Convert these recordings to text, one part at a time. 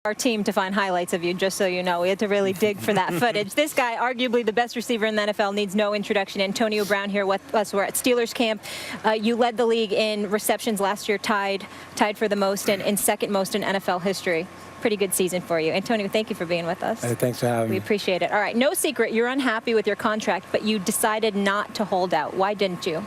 our team to find highlights of you, just so you know. We had to really dig for that footage. This guy, arguably the best receiver in the NFL, needs no introduction. Antonio Brown here with us. We're at Steelers camp. You led the league in receptions last year, tied for the most and second most in NFL history. Pretty good season for you. Antonio, thank you for being with us. Hey, thanks for having me. We appreciate it. All right, no secret, you're unhappy with your contract, but you decided not to hold out. Why didn't you?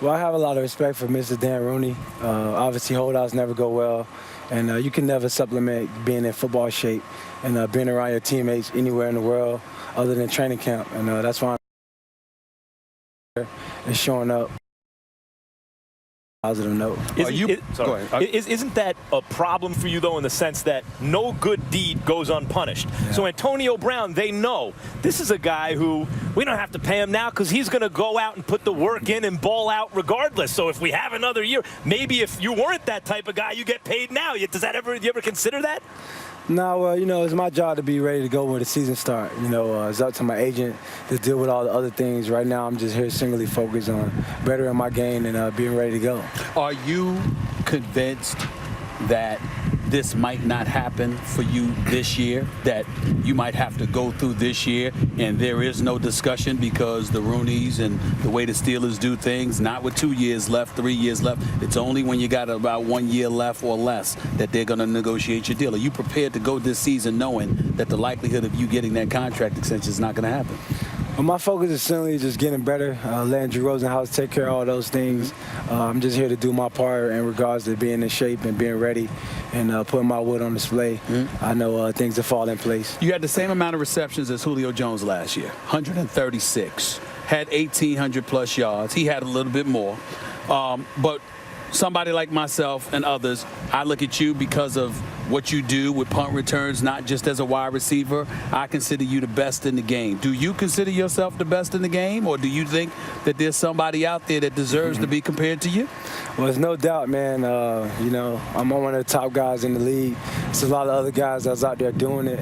Well, I have a lot of respect for Mr. Dan Rooney. Obviously, holdouts never go well. And you can never supplement being in football shape and being around your teammates anywhere in the world other than training camp. And that's why I'm here and showing up. Positive note. Isn't that a problem for you, though, in the sense that no good deed goes unpunished? Yeah. So Antonio Brown, they know this is a guy who we don't have to pay him now because he's going to go out and put the work in and ball out regardless. So if we have another year, maybe if you weren't that type of guy, you get paid now. Do you ever consider that? No, well, you know, it's my job to be ready to go when the season starts. You know, it's up to my agent to deal with all the other things. Right now, I'm just here singly focused on bettering my game and being ready to go. Are you convinced that this might not happen for you this year, that you might have to go through this year and there is no discussion because the Rooneys and the way the Steelers do things, not with 2 years left, 3 years left, it's only when you got about 1 year left or less that they're going to negotiate your deal? Are you prepared to go this season knowing that the likelihood of you getting that contract extension is not going to happen? Well, my focus is simply just getting better, letting Drew Rosenhaus take care of all those things. I'm just here to do my part in regards to being in shape and being ready and putting my wood on display. I know things will fall in place. You had the same amount of receptions as Julio Jones last year, 136. Had 1,800-plus yards. He had a little bit more. But somebody like myself and others, I look at you because of what you do with punt returns, not just as a wide receiver. I consider you the best in the game. Do you consider yourself the best in the game, or do you think that there's somebody out there that deserves to be compared to you? Well, there's no doubt, man. You know, I'm one of the top guys in the league. There's a lot of other guys that's out there doing it.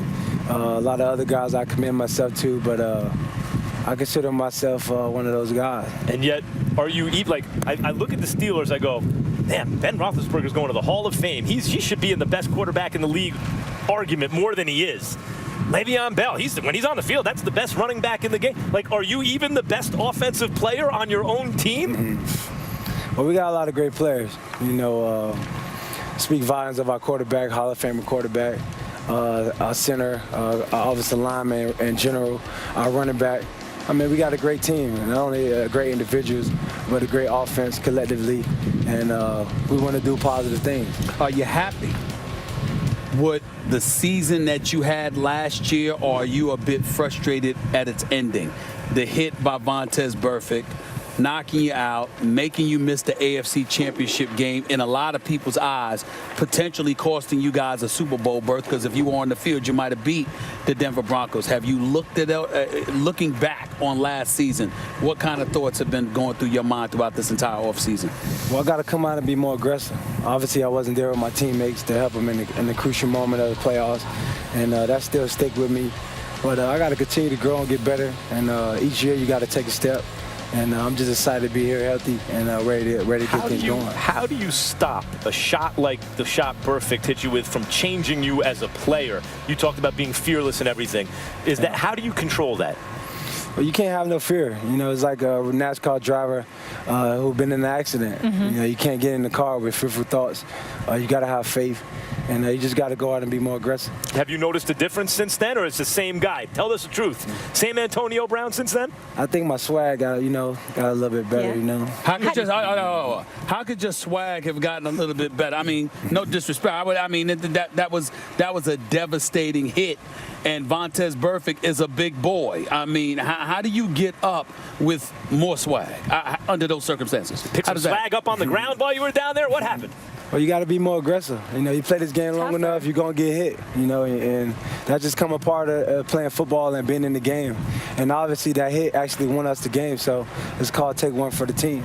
A lot of other guys I commend myself to, but I consider myself one of those guys. And yet, are you like? I look at the Steelers, I go, damn, Ben Roethlisberger's going to the Hall of Fame. He should be in the best quarterback in the league argument more than he is. Le'Veon Bell, when he's on the field, that's the best running back in the game. Like, are you even the best offensive player on your own team? Well, we got a lot of great players. You know, speak volumes of our quarterback, Hall of Famer quarterback, our center, our offensive lineman in general, our running back. I mean, we got a great team, not only great individuals, but a great offense collectively, and we want to do positive things. Are you happy with the season that you had last year, or are you a bit frustrated at its ending? The hit by Vontaze Burfict, knocking you out, making you miss the AFC Championship game, in a lot of people's eyes, potentially costing you guys a Super Bowl berth, because if you were on the field, you might have beat the Denver Broncos. Have you looked at looking back on last season, what kind of thoughts have been going through your mind throughout this entire offseason? Well, I got to come out and be more aggressive. Obviously, I wasn't there with my teammates to help them in the crucial moment of the playoffs, and that still stick with me. But I got to continue to grow and get better, and each year you got to take a step. And I'm just excited to be here healthy and ready to get things going. How do you stop a shot like the shot Burfict hit you with from changing you as a player? You talked about being fearless and everything. How do you control that? Well, you can't have no fear. You know, it's like a NASCAR driver who's been in an accident. You know, you can't get in the car with fearful thoughts. You got to have faith. And you just got to go out and be more aggressive. Have you noticed a difference since then, or it's the same guy? Tell us the truth. Same Antonio Brown since then? I think my swag got a little bit better, you know. How could your swag have gotten a little bit better? I mean, no disrespect. That was a devastating hit, and Vontaze Burfict is a big boy. I mean, how do you get up with more swag under those circumstances? Pick some swag up on the ground while you were down there? What happened? Well, you got to be more aggressive. You know, you play this game long enough, you're going to get hit, you know, and that just come a part of playing football and being in the game. And obviously that hit actually won us the game, so it's called take one for the team.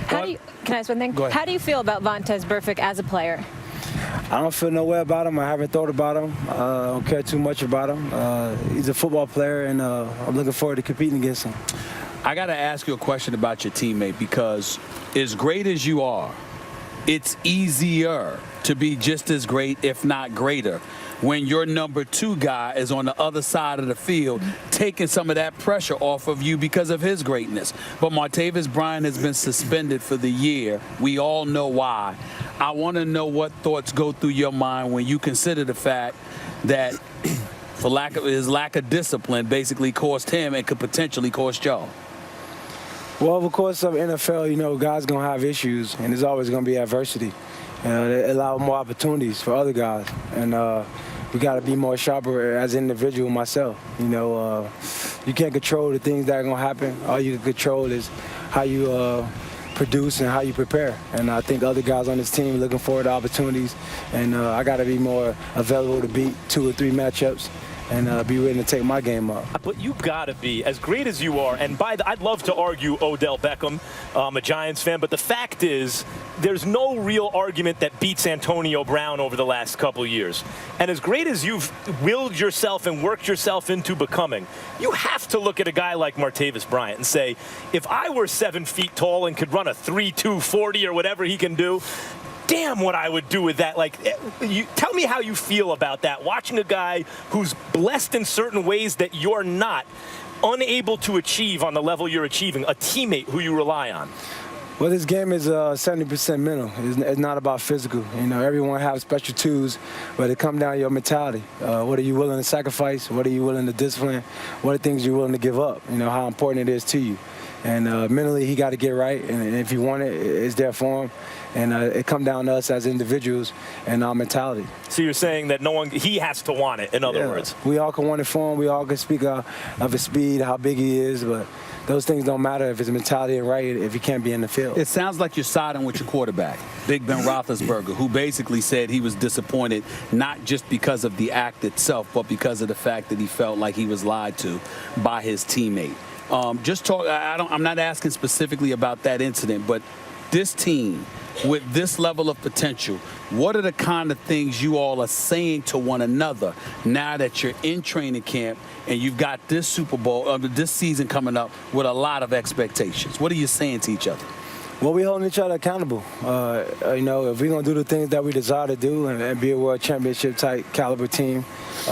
Can I ask one thing? Go ahead. How do you feel about Vontaze Burfict as a player? I don't feel no way about him. I haven't thought about him. I don't care too much about him. He's a football player, and I'm looking forward to competing against him. I got to ask you a question about your teammate, because as great as you are, it's easier to be just as great, if not greater, when your number 2 guy is on the other side of the field, taking some of that pressure off of you because of his greatness. But Martavis Bryant has been suspended for the year. We all know why. I want to know what thoughts go through your mind when you consider the fact that his lack of discipline basically cost him and could potentially cost y'all. Well, of course, of NFL, guys going to have issues, and there's always going to be adversity. They allow more opportunities for other guys. And we got to be more sharper as an individual myself. You can't control the things that are going to happen. All you can control is how you produce and how you prepare. And I think other guys on this team looking forward to opportunities. And I got to be more available to beat 2 or 3 matchups and be ready to take my game up. But you got to be, as great as you are, and I'd love to argue Odell Beckham. I'm a Giants fan, but the fact is there's no real argument that beats Antonio Brown over the last couple years. And as great as you've willed yourself and worked yourself into becoming, you have to look at a guy like Martavis Bryant and say, if I were 7 feet tall and could run a 3.2 40 or whatever he can do, damn what I would do with that. Tell me how you feel about that, watching a guy who's blessed in certain ways that you're not, unable to achieve on the level you're achieving, a teammate who you rely on. Well, this game is 70% mental. It's not about physical. Everyone has special tools, but it comes down to your mentality. What are you willing to sacrifice? What are you willing to discipline? What are things you're willing to give up? How important it is to you. And mentally, he got to get right. And if you want it, it's there for him. And it comes down to us as individuals and our mentality. So you're saying that he has to want it, in other words. We all can want it for him. We all can speak of his speed, how big he is, but those things don't matter if his mentality is right, if he can't be in the field. It sounds like you're siding with your quarterback, Big Ben Roethlisberger, who basically said he was disappointed not just because of the act itself, but because of the fact that he felt like he was lied to by his teammate. I'm not asking specifically about that incident, but this team, with this level of potential, what are the kind of things you all are saying to one another now that you're in training camp and you've got this Super Bowl, this season coming up with a lot of expectations? What are you saying to each other? Well, we're holding each other accountable. If we're going to do the things that we desire to do and be a world championship type caliber team,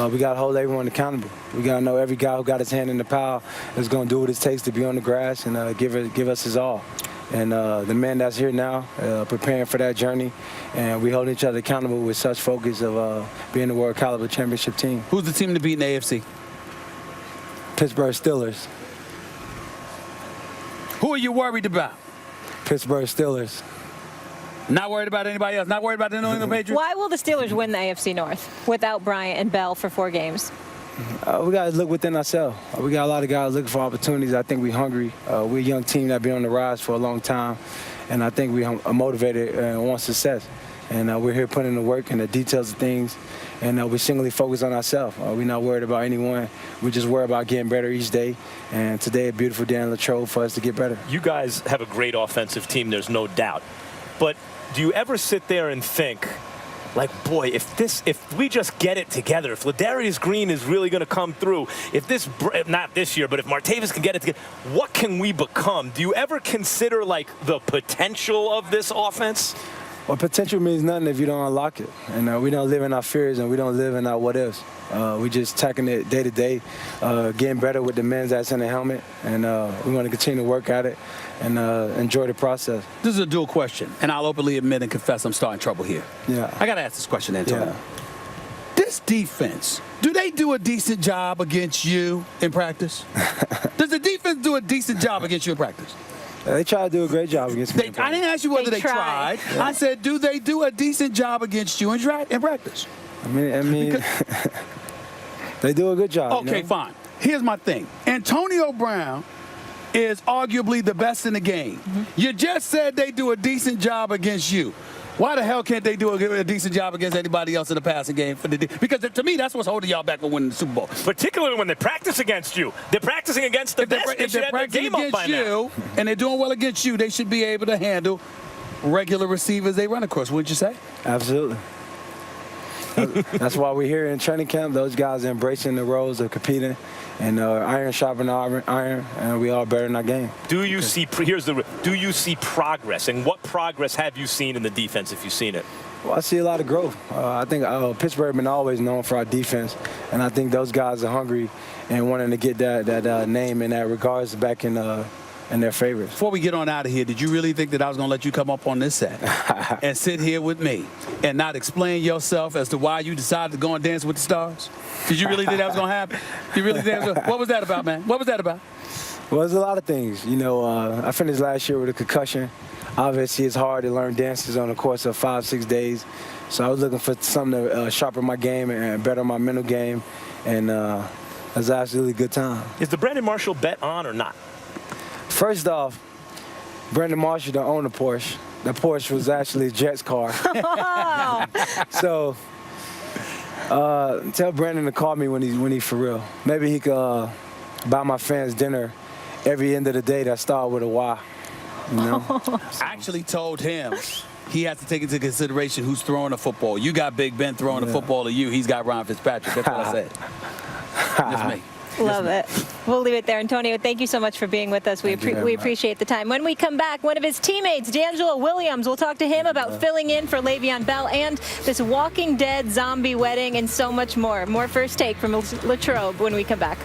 we got to hold everyone accountable. We got to know every guy who got his hand in the pile is going to do what it takes to be on the grass and give us his all. And the man that's here now, preparing for that journey, and we hold each other accountable with such focus of being the world caliber championship team. Who's the team to beat in the AFC? Pittsburgh Steelers. Who are you worried about? Pittsburgh Steelers. Not worried about anybody else? Not worried about the New England Patriots? Why will the Steelers win the AFC North without Bryant and Bell for 4 games? We got to look within ourselves. We got a lot of guys looking for opportunities. I think we're hungry. We're a young team that's been on the rise for a long time, and I think we are motivated and want success. And we're here putting in the work and the details of things, and we're singly focused on ourselves. We're not worried about anyone. We're just worried about getting better each day. And today, a beautiful day in Latrobe for us to get better. You guys have a great offensive team, there's no doubt. But do you ever sit there and think, boy, if we just get it together, if Ladarius Green is really going to come through, not this year, but if Martavis can get it together, what can we become? Do you ever consider, the potential of this offense? Well, potential means nothing if you don't unlock it. And we don't live in our fears and we don't live in our what ifs. We just tackling it day to day, getting better with the men that's in the helmet. And we're going to continue to work at it and enjoy the process. This is a dual question, and I'll openly admit and confess I'm starting trouble here. Yeah. I got to ask this question, Antonio. Yeah. This defense, do they do a decent job against you in practice? Does the defense do a decent job against you in practice? They try to do a great job against me. I didn't ask you whether they tried. Yeah. I said, do they do a decent job against you in practice? I mean, they do a good job. Okay, fine. Here's my thing. Antonio Brown is arguably the best in the game. Mm-hmm. You just said they do a decent job against you. Why the hell can't they do a decent job against anybody else in the passing game? Because to me, that's what's holding y'all back from winning the Super Bowl. Particularly when they practice against you. They're practicing against the best. If they're practicing against you and they're doing well against you, they should be able to handle regular receivers they run across, wouldn't you say? Absolutely. That's why we're here in training camp. Those guys are embracing the roles of competing, and iron sharpening iron, and we all better in our game. Do you see progress, and what progress have you seen in the defense if you've seen it? Well, I see a lot of growth. I think Pittsburgh been always known for our defense, and I think those guys are hungry and wanting to get that name and that regards back in their favorites. Before we get on out of here, did you really think that I was going to let you come up on this set and sit here with me and not explain yourself as to why you decided to go and Dance with the Stars? Did you really think that was going to happen? You really think what was that about, man? What was that about? Well, there's a lot of things. You know, I finished last year with a concussion. Obviously, it's hard to learn dances on the course of 5-6 days. So I was looking for something to sharpen my game and better my mental game. And it was absolutely a good time. Is the Brandon Marshall bet on or not? First off, Brandon Marshall don't own a Porsche. The Porsche was actually a Jets car. So tell Brandon to call me when he's for real. Maybe he could buy my fans dinner every end of the day that start with a Y. You know? I actually told him he has to take into consideration who's throwing the football. You got Big Ben throwing the football to you. He's got Ron Fitzpatrick. That's what I said. Just me. Love it. We'll leave it there. Antonio, thank you so much for being with us. We appreciate the time. When we come back, one of his teammates, D'Angelo Williams, we'll talk to him about filling in for Le'Veon Bell and this Walking Dead zombie wedding and so much more. More First Take from Latrobe when we come back.